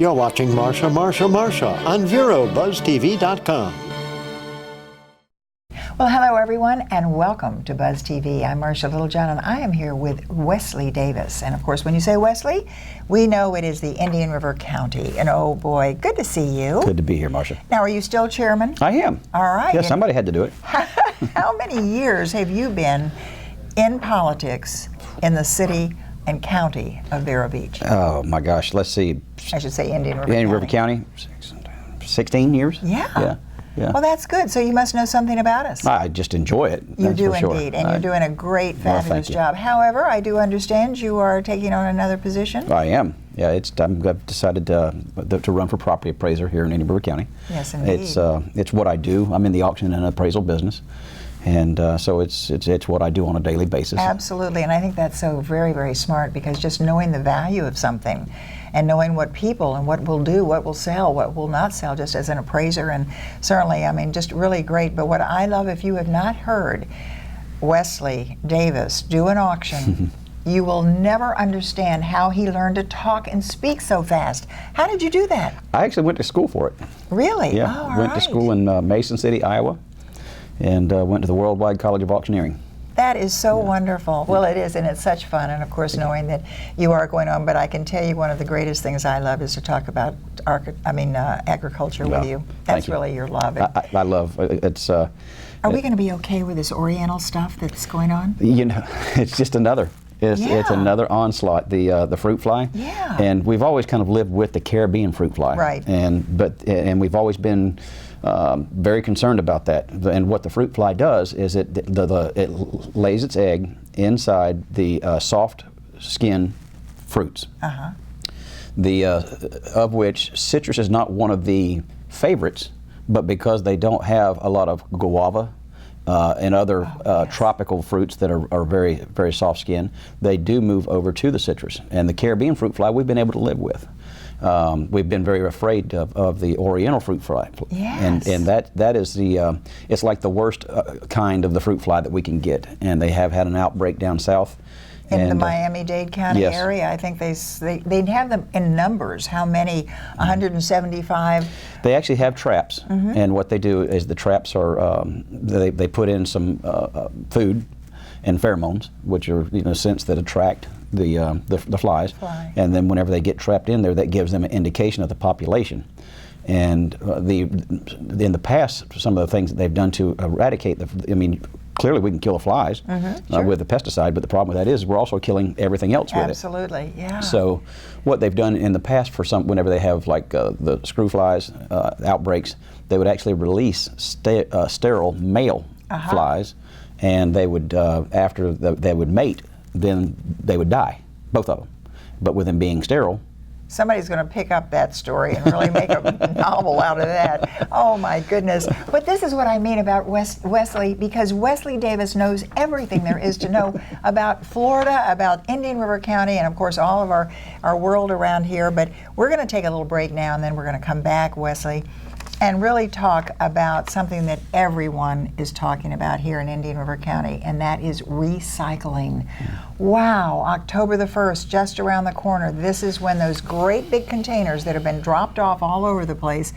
You're watching Marsha on VeroBuzzTV.com. Well, hello everyone, and welcome to Buzz TV. I'm Marsha Littlejohn, and I am here with Wesley Davis. And of course, when you say Wesley, we know it is the Indian River County. And oh boy, good to see you. Good to be here, Marsha. Now, are you still chairman? I am. All right. Yeah, somebody had to do it. How many years have you been in politics in the city and county of Vero Beach? Oh my gosh, let's see. I should say Indian River Indian County. River County, 16 years? Yeah. Yeah. Well, that's good. So you must know something about us. I just enjoy it. You that's do for sure. indeed, and you're doing a great, fabulous job. However, I do understand you are taking on another position. I am. Yeah, I've decided to run for property appraiser here in Indian River County. Yes, indeed. It's what I do. I'm in the auction and appraisal business, and so it's what I do on a daily basis. Absolutely, and I think that's so very, very smart, because just knowing the value of something and knowing what people and what will do, what will sell, what will not sell, just as an appraiser, and certainly, I mean, just really great. But what I love, if you have not heard Wesley Davis do an auction, you will never understand how he learned to talk and speak so fast. How did you do that? I actually went to school for it. Really? Yeah, Oh, went to school in Mason City, Iowa, and went to the Worldwide College of Auctioneering. That is so wonderful. Well, it is, and it's such fun, and of course knowing that you are going on. But I can tell you one of the greatest things I love is to talk about agriculture with you. That's really your love. I love it's. Are we going to be okay with this Oriental stuff that's going on? You know, it's just another. It's another onslaught, the fruit fly. Yeah. And we've always kind of lived with the Caribbean fruit fly. Right. And we've always been very concerned about that. And what the fruit fly does is it lays its egg inside the soft skin fruits. Uh-huh. Of which citrus is not one of the favorites, but because they don't have a lot of guava and other tropical fruits that are very, very soft skin, they do move over to the citrus. And the Caribbean fruit fly we've been able to live with. We've been very afraid of the Oriental fruit fly. Yes. And that is it's like the worst kind of the fruit fly that we can get. And they have had an outbreak down south. In the Miami-Dade County area, I think they have them in numbers. How many? 175? They actually have traps, and what they do is the traps are they put in some food and pheromones, which are scents that attract the flies, and then whenever they get trapped in there, that gives them an indication of the population. And in the past, some of the things that they've done to eradicate clearly we can kill the flies with the pesticide, but the problem with that is we're also killing everything else with it. Absolutely, yeah. So what they've done in the past whenever they have like the screw flies outbreaks, they would actually release sterile male flies, and they would, after they would mate, then they would die, both of them. But with them being sterile, somebody's going to pick up that story and really make a novel out of that. Oh my goodness. But this is what I mean about Wesley, because Wesley Davis knows everything there is to know about Florida, about Indian River County, and of course all of our world around here. But we're going to take a little break now, and then we're going to come back, Wesley, and really talk about something that everyone is talking about here in Indian River County, and that is recycling. Wow, October the 1st, just around the corner. This is when those great big containers that have been dropped off all over the place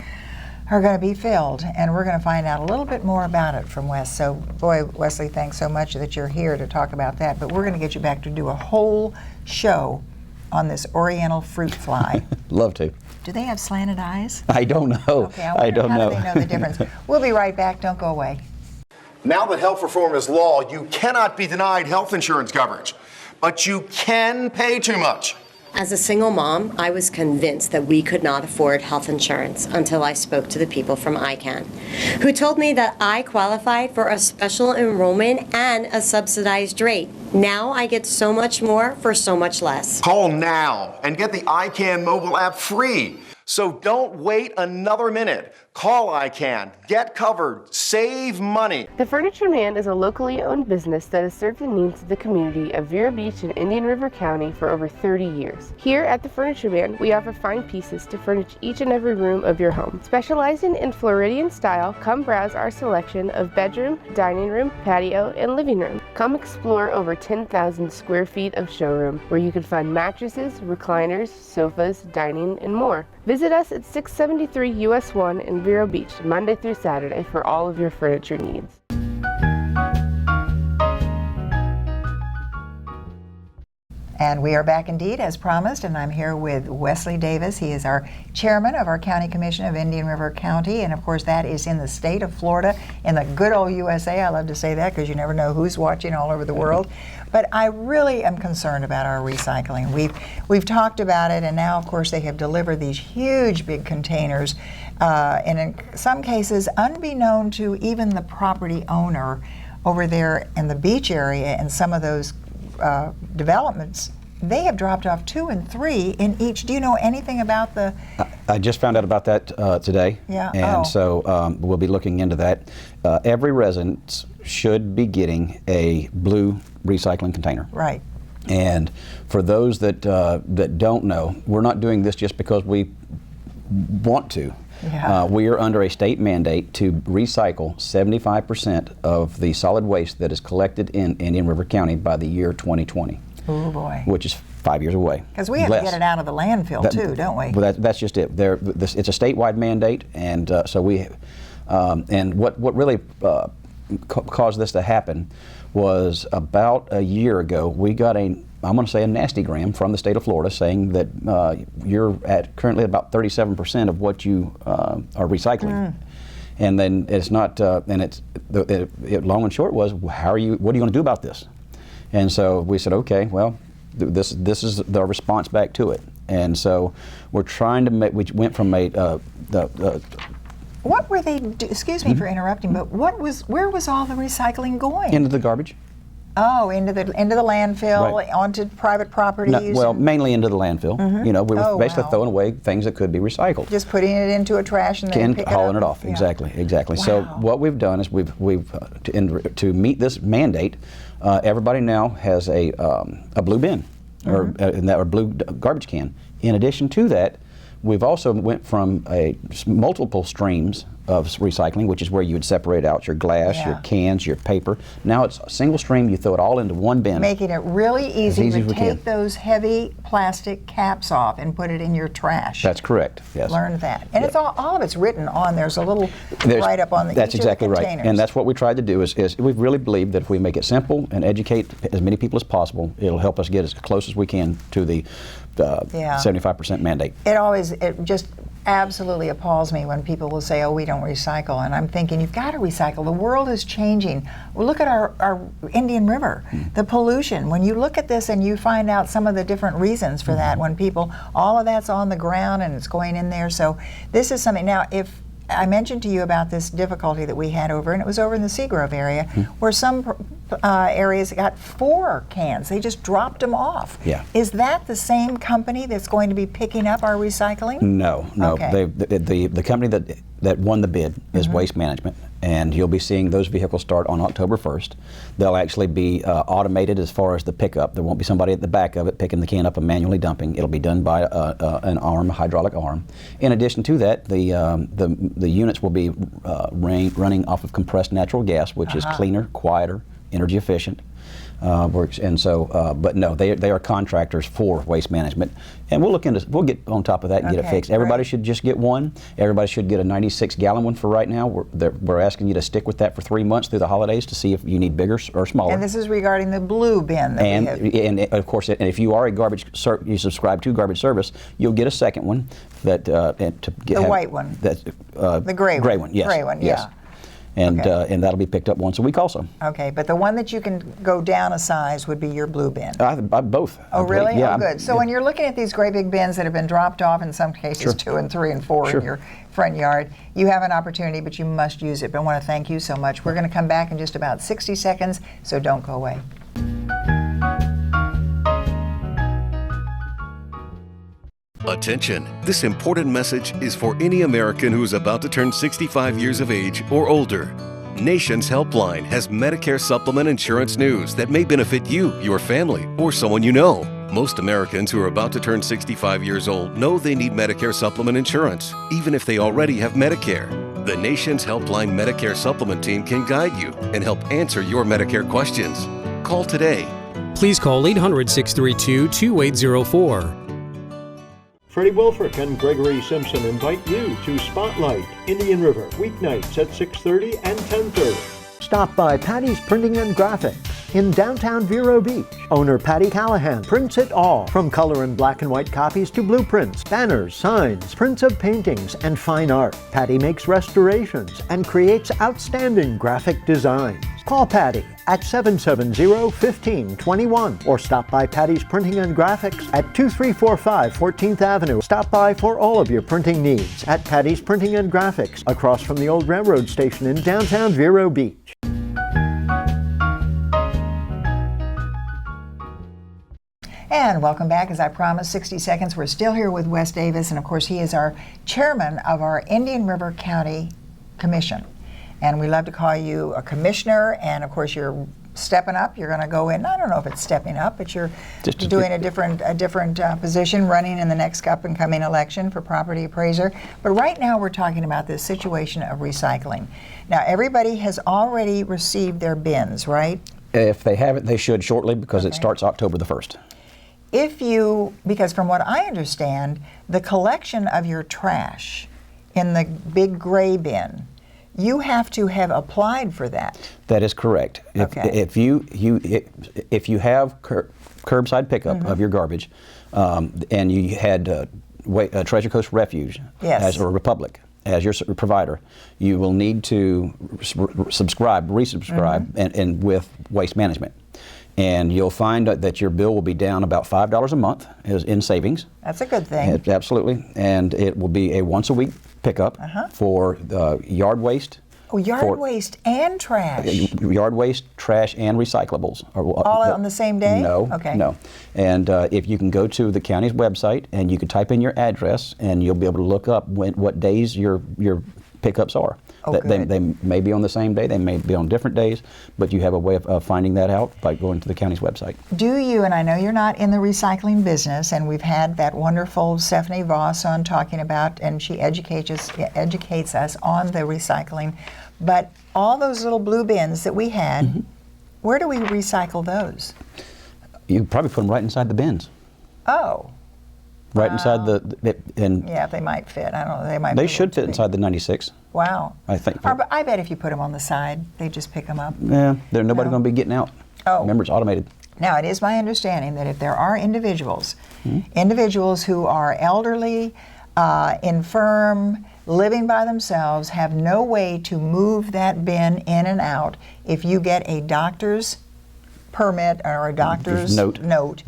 are going to be filled, and we're going to find out a little bit more about it from Wes. So, boy, Wesley, thanks so much that you're here to talk about that, but we're going to get you back to do a whole show on this Oriental fruit fly. Love to. Do they have slanted eyes? I don't know. Okay, I don't know. How do they know the difference? We'll be right back. Don't go away. Now that health reform is law, you cannot be denied health insurance coverage, but you can pay too much. As a single mom, I was convinced that we could not afford health insurance until I spoke to the people from ICANN, who told me that I qualified for a special enrollment and a subsidized rate. Now I get so much more for so much less. Call now and get the ICANN mobile app free. So don't wait another minute. Call ICANN, get covered, save money. The Furniture Man is a locally owned business that has served the needs of the community of Vero Beach and Indian River County for over 30 years. Here at the Furniture Man, we offer fine pieces to furnish each and every room of your home. Specializing in Floridian style, come browse our selection of bedroom, dining room, patio, and living room. Come explore over 10,000 square feet of showroom, where you can find mattresses, recliners, sofas, dining, and more. Visit us at 673 US 1 in Vero Beach, Monday through Saturday for all of your furniture needs. And we are back indeed, as promised, and I'm here with Wesley Davis. He is our chairman of our County Commission of Indian River County, and of course that is in the state of Florida, in the good old USA. I love to say that because you never know who's watching all over the world. But I really am concerned about our recycling. We've talked about it, and now of course they have delivered these huge big containers, and in some cases unbeknown to even the property owner over there in the beach area and some of those developments, they have dropped off 2 and 3 in each. Do you know anything about the? I just found out about that today. Yeah. And so we'll be looking into that. Every resident should be getting a blue recycling container. Right. And for those that don't know, we're not doing this just because we want to. Yeah. We are under a state mandate to recycle 75% of the solid waste that is collected in Indian River County by the year 2020. Oh boy. Which is 5 years away. Because we have to get it out of the landfill too, don't we? Well, that's just it. It's a statewide mandate, and so we. And what really caused this to happen was about a year ago we got I'm going to say a nastygram from the state of Florida saying that you're at currently about 37% of what you are recycling. And then it's not, and it's long and short was, what are you going to do about this? And so we said, okay, well, this is the response back to it. And so we're trying to we went from what were they? Excuse me for interrupting, but where was all the recycling going? into the garbage. Oh, into the landfill, Right. onto private properties. Well, mainly into the landfill. You know, we were basically wow. throwing away things that could be recycled. Just putting it into a trash and then And pick hauling it it up. off. Yeah. Exactly. So Wow. what we've done is we've to meet this mandate, everybody now has a blue bin or blue garbage can. In addition to that, we've also went from multiple streams of recycling, which is where you would separate out your glass, Yeah. your cans, your paper. Now it's a single stream. You throw it all into one bin. Making it really easy easy to as we take can. those heavy plastic caps off and put it in your trash. That's correct. Yes. Learned that. And it's all of it's written on. There's a little write-up on That's each exactly of the right. containers. And that's what we tried to do is we really believe that if we make it simple and educate as many people as possible, it'll help us get as close as we can to the 75% mandate. It just absolutely appalls me when people will say, oh, we don't recycle. And I'm thinking, you've got to recycle. The world is changing. Well, look at our Indian River, the pollution. When you look at this and you find out some of the different reasons for that, when all of that's on the ground and it's going in there. So this is something. Now, if I mentioned to you about this difficulty that we had and it was over in the Seagrove area, where some areas got 4 cans. They just dropped them off. Yeah. Is that the same company that's going to be picking up our recycling? No. Okay. The company that won the bid is Waste Management, and you'll be seeing those vehicles start on October 1st. They'll actually be automated as far as the pickup. There won't be somebody at the back of it picking the can up and manually dumping. It'll be done by an arm, a hydraulic arm. In addition to that, the units will be running off of compressed natural gas, which is cleaner, quieter, energy efficient. And so, but no, they are contractors for Waste Management, and we'll get on top of that and get it Okay, fixed. Everybody great. should just get one. Everybody should get a 96-gallon one for right now. We're asking you to stick with that for 3 months through the holidays to see if you need bigger or smaller. And this is regarding the blue bin. That And of course, and if you are you subscribe to Garbage Service, you'll get a second one that The white one. That's The gray one. Yes. Gray one, yes. yeah. And Okay. and that'll be picked up once a week also. Okay, but the one that you can go down a size would be your blue bin. Both. Oh, really? Yeah. Oh, good. So when you're looking at these great big bins that have been dropped off, in some cases Sure. 2 and 3 and 4 Sure. in your front yard, you have an opportunity, but you must use it. But I want to thank you so much. We're going to come back in just about 60 seconds, so don't go away. Attention! This important message is for any American who is about to turn 65 years of age or older. Nation's Helpline has Medicare supplement insurance news that may benefit you, your family, or someone you know. Most Americans who are about to turn 65 years old know they need Medicare supplement insurance, even if they already have Medicare. The Nation's Helpline Medicare supplement team can guide you and help answer your Medicare questions. Call today. Please call 800-632-2804. Freddie Wilfrick and Gregory Simpson invite you to Spotlight, Indian River, weeknights at 6:30 and 10:30. Stop by Patty's Printing and Graphics in downtown Vero Beach. Owner Patty Callahan prints it all, from color and black and white copies to blueprints, banners, signs, prints of paintings, and fine art. Patty makes restorations and creates outstanding graphic designs. Call Patty at 770-1521 or stop by Patty's Printing and Graphics at 2345 14th Avenue. Stop by for all of your printing needs at Patty's Printing and Graphics across from the old railroad station in downtown Vero Beach. And welcome back. As I promised, 60 seconds. We're still here with Wes Davis, and of course he is our chairman of our Indian River County Commission. And we love to call you a commissioner, and of course you're stepping up. You're going to go in, I don't know if it's stepping up, but you're doing a different position, running in the next up and coming election for property appraiser. But right now we're talking about this situation of recycling. Now everybody has already received their bins, right? If they haven't, they should shortly, because it starts October the 1st. Because from what I understand, the collection of your trash in the big gray bin, you have to have applied for that. That is correct. Okay. If you have curbside pickup of your garbage, and you had Treasure Coast Refuge or Republic as your provider, you will need to resubscribe and with Waste Management. And you'll find that your bill will be down about $5 a month in savings. That's a good thing. Absolutely. And it will be a once-a-week pickup for yard waste. Oh, yard waste and trash. Yard waste, trash, and recyclables. All on the same day? No. Okay. No. And if you can go to the county's website and you can type in your address, and you'll be able to look up what days your pickups are. Oh, good. They may be on the same day, they may be on different days, but you have a way of finding that out by going to the county's website. Do you, and I know you're not in the recycling business, and we've had that wonderful Stephanie Voss on talking about, and she educates us on the recycling, but all those little blue bins that we had, where do we recycle those? You probably put them right inside the bins. Oh. Right inside yeah, they might fit. I don't know. They should fit inside the 96. Wow. I think. But I bet if you put them on the side, they just pick them up. Yeah, there's nobody going to be getting out. Oh. Remember, it's automated. Now, it is my understanding that if there are individuals who are elderly, infirm, living by themselves, have no way to move that bin in and out, if you get a doctor's permit or a doctor's note,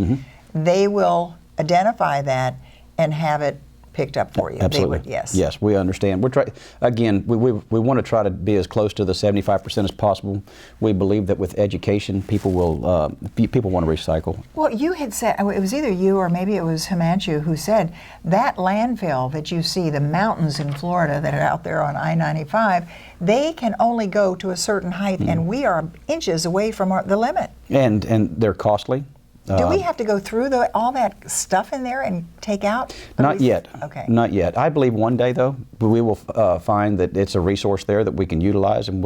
they will identify that and have it picked up for you. Absolutely. They would, yes. Yes, we understand. We want to try to be as close to the 75% as possible. We believe that with education, people want to recycle. Well, you had said, it was either you or maybe it was Himanshu who said that landfill that you see, the mountains in Florida that are out there on I-95, they can only go to a certain height, and we are inches away from the limit. And they're costly. Do we have to go through all that stuff in there and take out? Not yet. Okay. Not yet. I believe one day, though, we will find that it's a resource there that we can utilize, and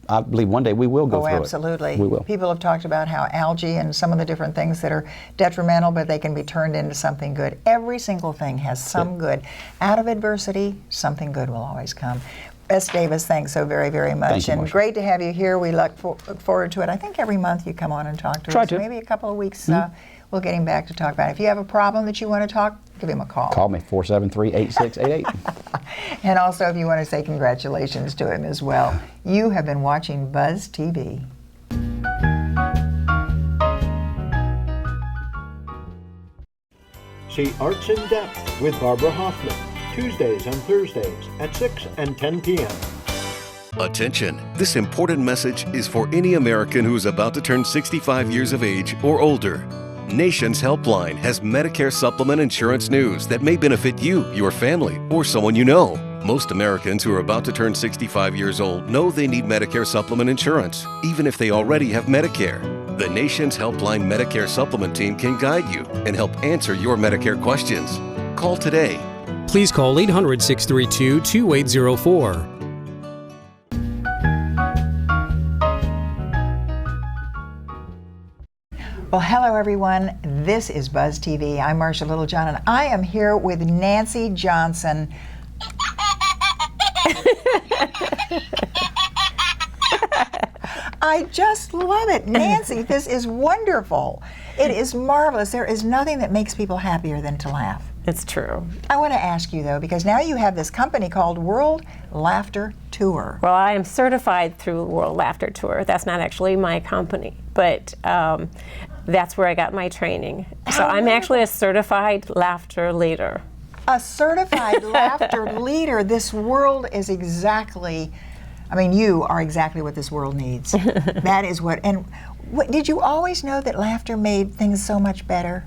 I believe one day we will go through it. Oh, absolutely. We will. People have talked about how algae and some of the different things that are detrimental, but they can be turned into something good. Every single thing has some good. Out of adversity, something good will always come. Wes Davis, thanks so very, very much. Thank you, and Marcia. Great to have you here. We look forward to it. I think every month you come on and talk to Try us. to. Maybe a couple of weeks we'll get him back to talk about it. If you have a problem that you want to talk, give him a call. Call me, 473-8688. And also if you want to say congratulations to him as well. You have been watching Buzz TV. See Arts in Depth with Barbara Hoffman, Tuesdays and Thursdays at 6 and 10 p.m. Attention! This important message is for any American who is about to turn 65 years of age or older. Nation's Helpline has Medicare supplement insurance news that may benefit you, your family, or someone you know. Most Americans who are about to turn 65 years old know they need Medicare supplement insurance, even if they already have Medicare. The Nation's Helpline Medicare Supplement Team can guide you and help answer your Medicare questions. Call today. Please call 800-632-2804. Well, hello everyone. This is Buzz TV. I'm Marcia Littlejohn, and I am here with Nancy Johnson. I just love it. Nancy, this is wonderful. It is marvelous. There is nothing that makes people happier than to laugh. It's true. I want to ask you, though, because now you have this company called World Laughter Tour. Well, I am certified through World Laughter Tour. That's not actually my company, but that's where I got my training. So I'm actually a certified laughter leader. A certified laughter leader. This world is exactly, I mean, you are exactly what this world needs. That is what, and did you always know that laughter made things so much better?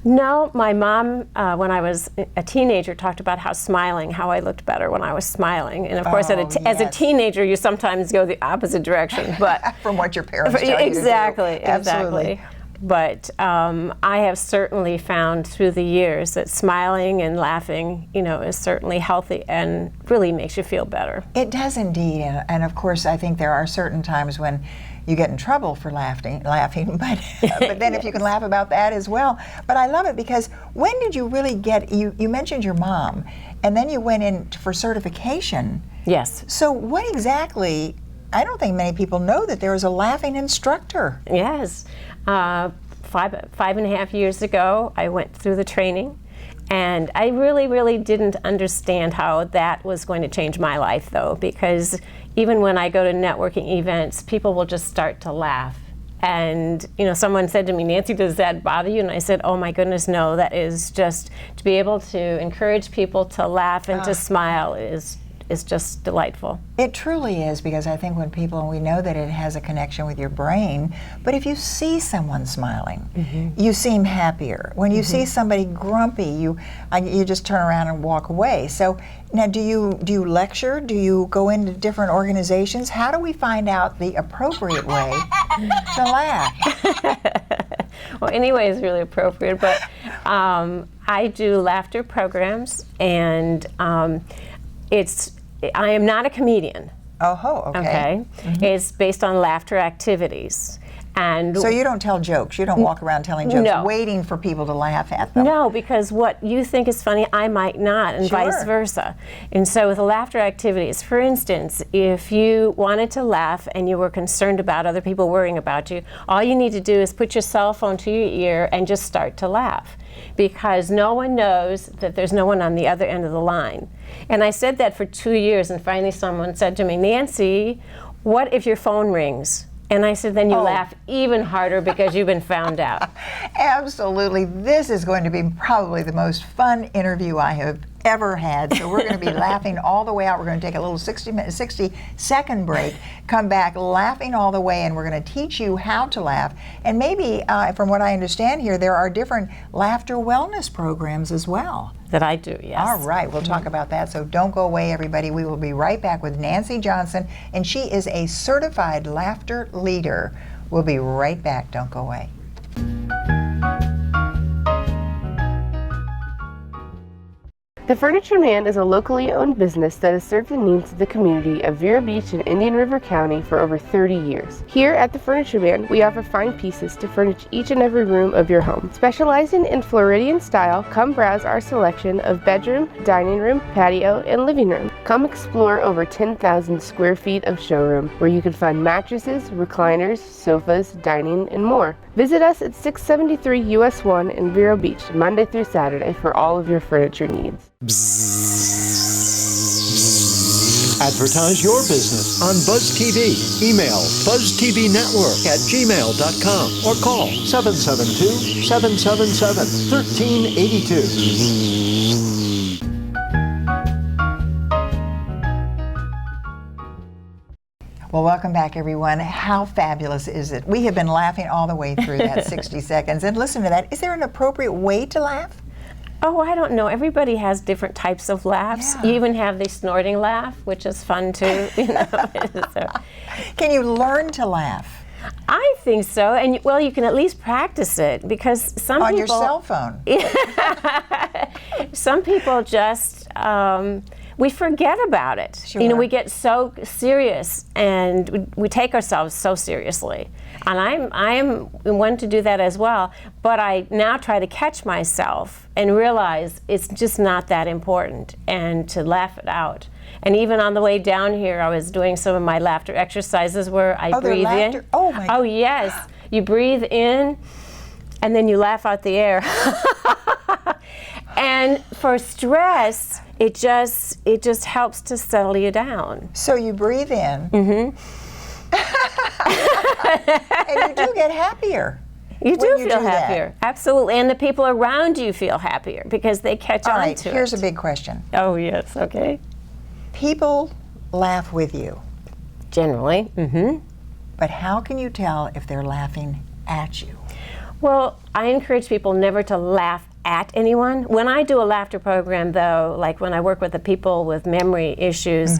No, my mom, when I was a teenager, talked about how I looked better when I was smiling. And of course, as a teenager, you sometimes go the opposite direction. But from what your parents tell you to do. Exactly. Absolutely. But I have certainly found through the years that smiling and laughing, is certainly healthy and really makes you feel better. It does indeed, and of course, I think there are certain times when you get in trouble for laughing, but then if you can laugh about that as well. But I love it because when did you really get, you mentioned your mom, and then you went in for certification. Yes. So what exactly, I don't think many people know that there is a laughing instructor. Yes. 5.5 years ago, I went through the training, and I really didn't understand how that was going to change my life, though, because even when I go to networking events, people will just start to laugh. And someone said to me, "Nancy, does that bother you?" And I said, "Oh my goodness, no. That is just to be able to encourage people to laugh and to smile is just delightful." It truly is, because I think when people, we know that it has a connection with your brain, but if you see someone smiling, you seem happier. When you see somebody grumpy, you just turn around and walk away. So now, do you lecture? Do you go into different organizations? How do we find out the appropriate way to laugh? Well, anyway is really appropriate, but I do laughter programs, and I am not a comedian. Oh, okay. It's based on laughter activities. And so you don't tell jokes. You don't walk around telling jokes, No. waiting for people to laugh at them. No, because what you think is funny, I might not, and vice versa. And so with the laughter activities, for instance, if you wanted to laugh and you were concerned about other people worrying about you, all you need to do is put your cell phone to your ear and just start to laugh, because no one knows that there's no one on the other end of the line. And I said that for 2 years, and finally someone said to me, "Nancy, what if your phone rings?" And I said, "Then you laugh even harder because you've been found out." Absolutely. This is going to be probably the most fun interview I have ever had. So we're going to be laughing all the way out. We're going to take a little 60-second break, come back laughing all the way, and we're going to teach you how to laugh. And maybe, from what I understand here, there are different laughter wellness programs as well. That I do, yes. All right, we'll talk about that. So don't go away, everybody. We will be right back with Nancy Johnson, and she is a certified laughter leader. We'll be right back. Don't go away. The Furniture Man is a locally owned business that has served the needs of the community of Vero Beach and Indian River County for over 30 years. Here at the Furniture Man, we offer fine pieces to furnish each and every room of your home. Specializing in Floridian style, come browse our selection of bedroom, dining room, patio, and living room. Come explore over 10,000 square feet of showroom, where you can find mattresses, recliners, sofas, dining, and more. Visit us at 673 US 1 in Vero Beach, Monday through Saturday, for all of your furniture needs. Advertise your business on Buzz TV. Email buzztvnetwork@gmail.com or call 772-777-1382. Well, welcome back, everyone. How fabulous is it? We have been laughing all the way through that 60 seconds. And listen to that. Is there an appropriate way to laugh? Oh, I don't know. Everybody has different types of laughs. Yeah. You even have the snorting laugh, which is fun too. So. Can you learn to laugh? I think so, and well, you can at least practice it, because some people on your cell phone. Some people just we forget about it. Sure. You know, we get so serious and we take ourselves so seriously. And I'm one to do that as well, but I now try to catch myself and realize it's just not that important and to laugh it out. And even on the way down here, I was doing some of my laughter exercises where I breathe in. Oh my. Oh yes, you breathe in and then you laugh out the air. And for stress, it just helps to settle you down. So you breathe in. Mm-hmm. And you do get happier. You do when feel do that. happier, absolutely, and the people around you feel happier because they catch All on right, to it. here's a big question. Oh yes, okay. People laugh with you, Generally, but how can you tell if they're laughing at you? Well, I encourage people never to laugh at anyone. When I do a laughter program, though, like when I work with the people with memory issues,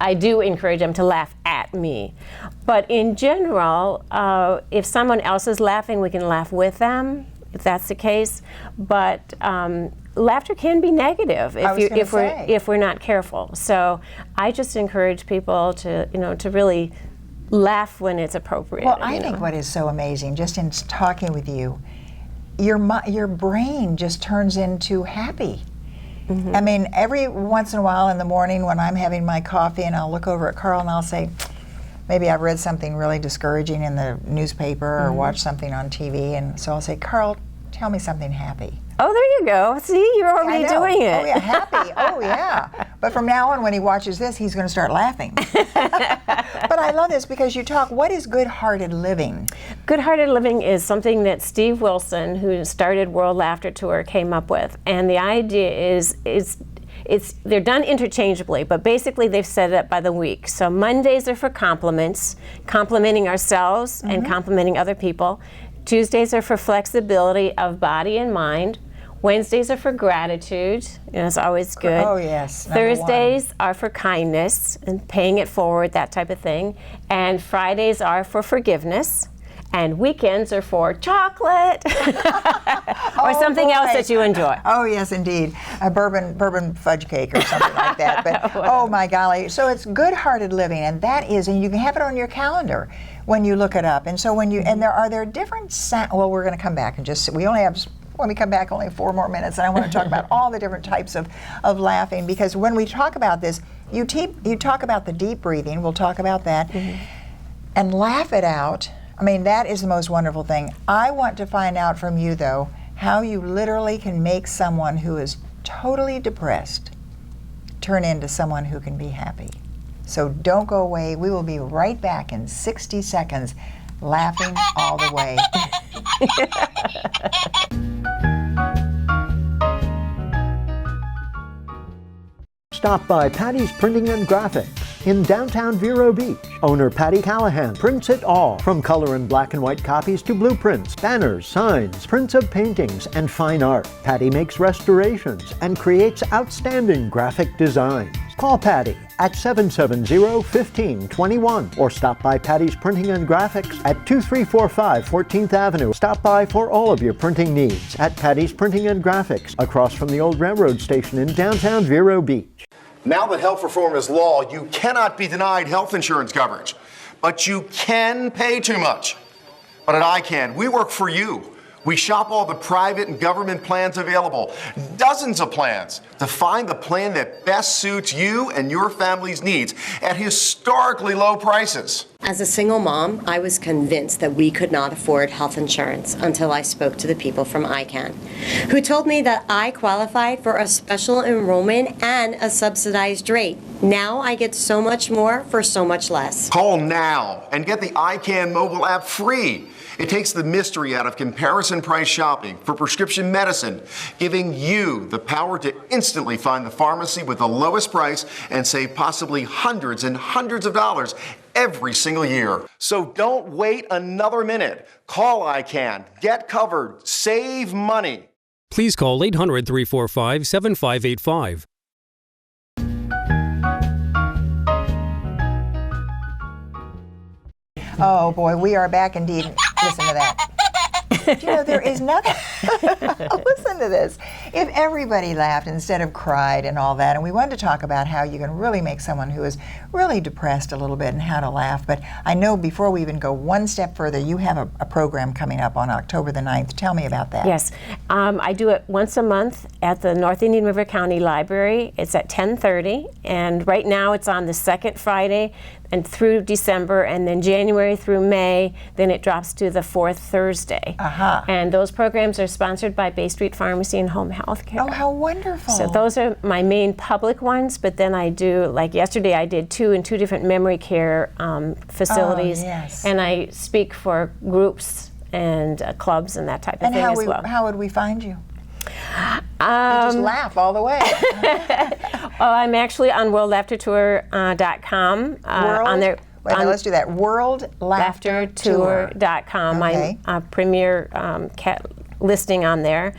I do encourage them to laugh at me. But in general, if someone else is laughing, we can laugh with them, if that's the case. But laughter can be negative if we're not careful. So I just encourage people to to really laugh when it's appropriate. Well, I think what is so amazing, just in talking with you, your brain just turns into happy. I mean, every once in a while in the morning when I'm having my coffee and I'll look over at Carl and I'll say, maybe I've read something really discouraging in the newspaper or watched something on TV, and so I'll say, Carl, tell me something happy. Oh, there you go. See, you're already doing it. Oh yeah, happy. Oh yeah. But from now on, when he watches this, he's going to start laughing. But I love this because you talk, what is good-hearted living? Good-hearted living is something that Steve Wilson, who started World Laughter Tour, came up with. And the idea is they're done interchangeably, but basically they've set it up by the week. So Mondays are for compliments, complimenting ourselves and complimenting other people. Tuesdays are for flexibility of body and mind. Wednesdays are for gratitude, and it's always good. Oh yes. Thursdays are for kindness and paying it forward, that type of thing. And Fridays are for forgiveness. And weekends are for chocolate or something else that you enjoy. Oh yes, indeed, a bourbon fudge cake or something like that. But oh my golly, so it's good-hearted living, and that is, and you can have it on your calendar when you look it up. And so when you and there are different well, we're going to come back and we only have. When we come back, only 4 more minutes, and I want to talk about all the different types of laughing, because when we talk about this, you talk about the deep breathing. We'll talk about that, and laugh it out. I mean, that is the most wonderful thing. I want to find out from you, though, how you literally can make someone who is totally depressed turn into someone who can be happy. So don't go away. We will be right back in 60 seconds, laughing all the way. Stop by Patty's Printing and Graphics in downtown Vero Beach. Owner Patty Callahan prints it all, from color and black and white copies to blueprints, banners, signs, prints of paintings, and fine art. Patty makes restorations and creates outstanding graphic designs. Call Patty at 770-1521 or stop by Patty's Printing and Graphics at 2345 14th Avenue. Stop by for all of your printing needs at Patty's Printing and Graphics, across from the old railroad station in downtown Vero Beach. Now that health reform is law, you cannot be denied health insurance coverage, but you can pay too much. But at ICANN, we work for you. We shop all the private and government plans available, dozens of plans, to find the plan that best suits you and your family's needs at historically low prices. As a single mom, I was convinced that we could not afford health insurance until I spoke to the people from ICANN, who told me that I qualified for a special enrollment and a subsidized rate. Now I get so much more for so much less. Call now and get the ICANN mobile app free. It takes the mystery out of comparison price shopping for prescription medicine, giving you the power to instantly find the pharmacy with the lowest price and save possibly hundreds and hundreds of dollars every single year. So don't wait another minute. Call ICANN, get covered, save money. Please call 800-345-7585. Oh boy, we are back indeed. Listen to that. You know, there is nothing. Listen to this. If everybody laughed instead of cried and all that, and we wanted to talk about how you can really make someone who is really depressed a little bit and how to laugh. But I know before we even go one step further, you have a program coming up on October the 9th. Tell me about that. Yes. I do it once a month at the North Indian River County Library. It's at 10:30, and right now it's on the second Friday and through December, and then January through May, then it drops to the fourth Thursday. And those programs are sponsored by Bay Street Pharmacy and Home Health Care. Oh, how wonderful. So those are my main public ones, but then I do, like yesterday I did two in two different memory care facilities. Oh, yes. And I speak for groups and clubs and that type of thing as well. How would we find you? You just laugh all the way. I'm actually on worldlaughtertour.com. On there. Wait, let's do that. Worldlaughtertour.com. Okay. My premier listing on there.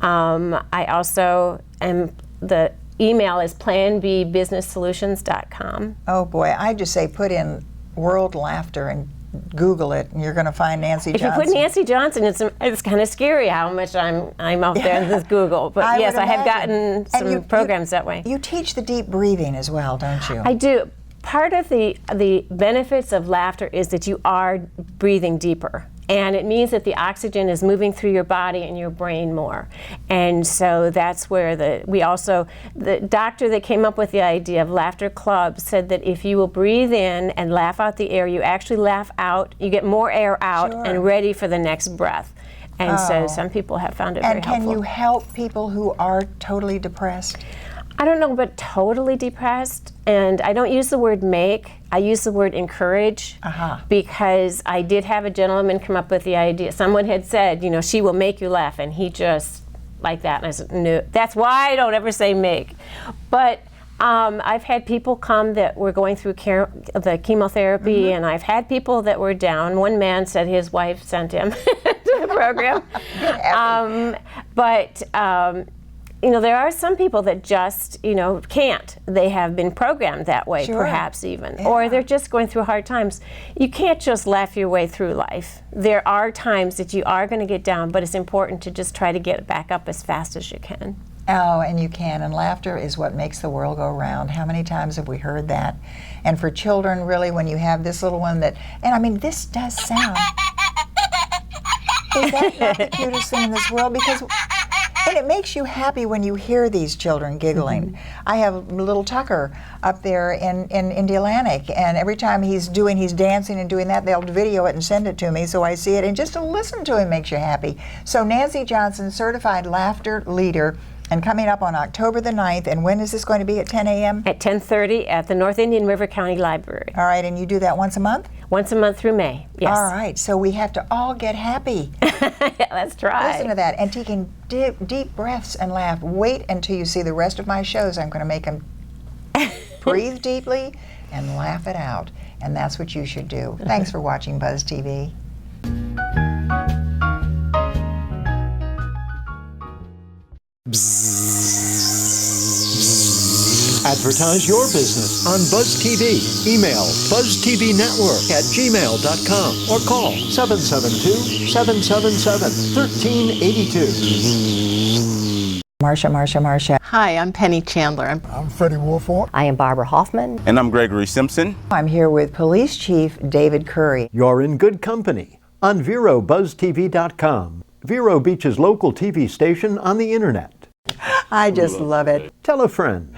I also am, the email is planbbusinesssolutions.com. Oh boy, I just say put in World Laughter and Google it, and you're going to find Nancy Johnson. If you put Nancy Johnson, it's kind of scary how much I'm out there in this Google. But yes, I have gotten some programs that way. You teach the deep breathing as well, don't you? I do. Part of the benefits of laughter is that you are breathing deeper. And it means that the oxygen is moving through your body and your brain more. And so that's where the doctor that came up with the idea of laughter clubs said that if you will breathe in and laugh out the air, you actually laugh out, you get more air out and ready for the next breath. And so some people have found it very helpful. And can you help people who are totally depressed? I don't know, but totally depressed. And I don't use the word make, I use the word encourage, because I did have a gentleman come up with the idea. Someone had said, you know, she will make you laugh, and he just like that. And I said, no, that's why I don't ever say make. But I've had people come that were going through the chemotherapy, and I've had people that were down. One man said his wife sent him to the program. You know, there are some people that just, you know, can't. They have been programmed that way, perhaps even. Or they're just going through hard times. You can't just laugh your way through life. There are times that you are going to get down, but it's important to just try to get back up as fast as you can. Oh, and you can. And laughter is what makes the world go round. How many times have we heard that? And for children, really, when you have this little one that, and I mean, this does sound. Is that not the cutest thing in this world? Because and it makes you happy when you hear these children giggling. I have little Tucker up there in Indialantic, and every time he's dancing and doing that, they'll video it and send it to me so I see it, and just to listen to him makes you happy. So Nancy Johnson, certified laughter leader, and coming up on October the 9th, and when is this going to be, at 10 a.m.? At 10:30 at the North Indian River County Library. All right, and you do that once a month? Once a month through May, yes. All right, so we have to all get happy. Yeah, let's try. Listen to that, and taking deep breaths and laugh. Wait until you see the rest of my shows. I'm going to make them breathe deeply and laugh it out, and that's what you should do. Thanks for watching Buzz TV. Advertise your business on Buzz TV. Email buzztvnetwork@gmail.com or call 772-777-1382. Marsha. Hi, I'm Penny Chandler. I'm Freddie Wolford. I am Barbara Hoffman. And I'm Gregory Simpson. I'm here with Police Chief David Curry. You're in good company on VeroBuzzTV.com, Vero Beach's local TV station on the internet. I just love it. Tell a friend.